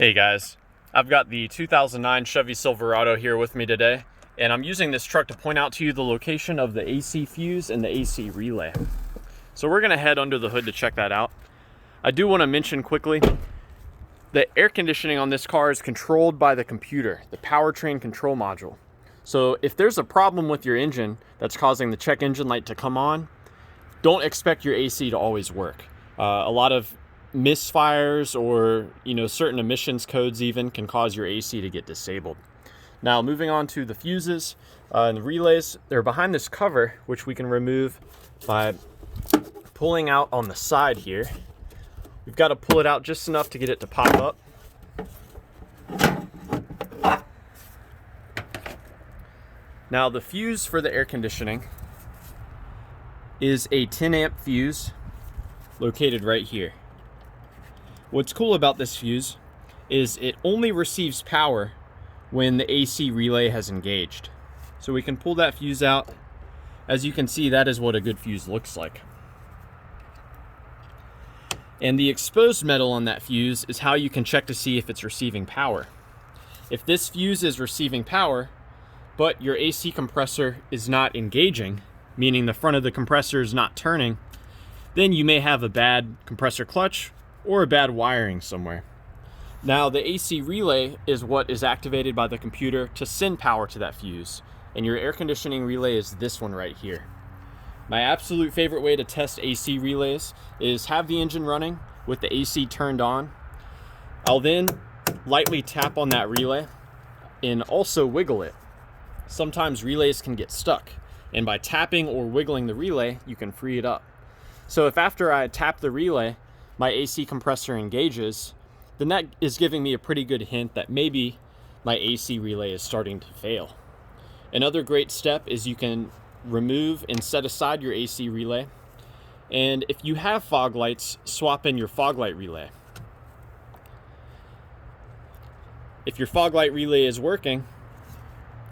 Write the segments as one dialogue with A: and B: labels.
A: Hey guys, I've got the 2009 Chevy Silverado here with me today, and I'm using this truck to point out to you the location of the AC fuse and the AC relay. So we're gonna head under the hood to check that out. I do want to mention quickly, the air conditioning on this car is controlled by the computer, the powertrain control module. So if there's a problem with your engine that's causing the check engine light to come on, don't expect your AC to always work. A lot of misfires or certain emissions codes even can cause your AC to get disabled. Now moving on to the fuses and the relays, they're behind this cover, which we can remove by pulling out on the side here. We've got to pull it out just enough to get it to pop up. Now the fuse for the air conditioning is a 10 amp fuse located right here. What's cool about this fuse is it only receives power when the AC relay has engaged. So we can pull that fuse out. As you can see, that is what a good fuse looks like. And the exposed metal on that fuse is how you can check to see if it's receiving power. If this fuse is receiving power, but your AC compressor is not engaging, meaning the front of the compressor is not turning, then you may have a bad compressor clutch or a bad wiring somewhere. Now the AC relay is what is activated by the computer to send power to that fuse, and your air conditioning relay is this one right here. My absolute favorite way to test AC relays is have the engine running with the AC turned on. I'll then lightly tap on that relay and also wiggle it. Sometimes relays can get stuck, and by tapping or wiggling the relay, you can free it up. So if after I tap the relay, my AC compressor engages, then that is giving me a pretty good hint that maybe my AC relay is starting to fail. Another great step is you can remove and set aside your AC relay. And if you have fog lights, swap in your fog light relay. If your fog light relay is working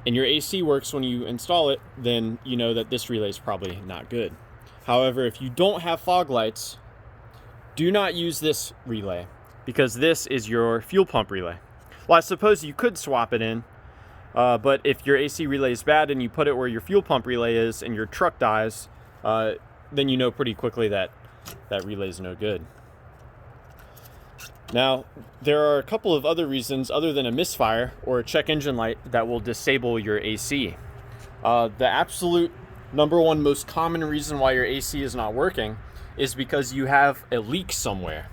A: and your AC works when you install it, then you know that this relay is probably not good. However, if you don't have fog lights, do not use this relay because this is your fuel pump relay. Well, I suppose you could swap it in, but if your AC relay is bad and you put it where your fuel pump relay is and your truck dies, then you know pretty quickly that that relay is no good. Now, there are a couple of other reasons other than a misfire or a check engine light that will disable your AC. The absolute number one most common reason why your AC is not working is because you have a leak somewhere.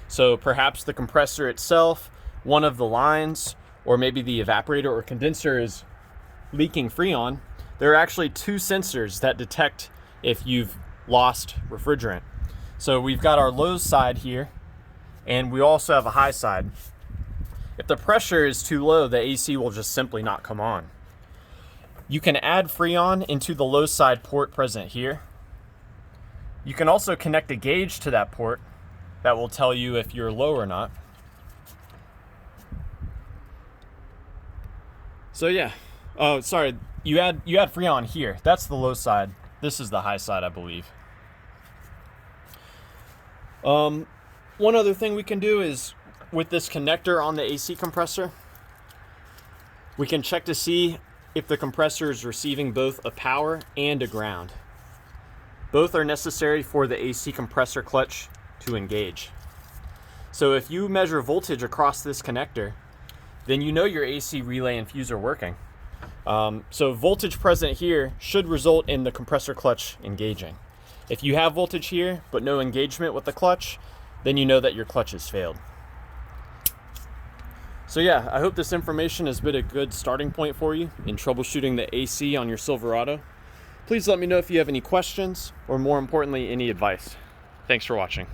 A: So perhaps the compressor itself, one of the lines, or maybe the evaporator or condenser is leaking freon. There are actually two sensors that detect if you've lost refrigerant. So we've got our low side here, and we also have a high side. If the pressure is too low, the AC will just simply not come on. You can add freon into the low side port present here. You can also connect a gauge to that port that will tell you if you're low or not. So yeah, oh sorry, you add freon here. That's the low side. This is the high side, I believe. One other thing we can do is with this connector on the AC compressor, we can check to see if the compressor is receiving both a power and a ground. Both are necessary for the AC compressor clutch to engage. So if you measure voltage across this connector, then you know your AC relay and fuse are working. So voltage present here should result in the compressor clutch engaging. If you have voltage here but no engagement with the clutch, then you know that your clutch has failed. So yeah, I hope this information has been a good starting point for you in troubleshooting the AC on your Silverado. Please let me know if you have any questions or, more importantly, any advice. Thanks for watching.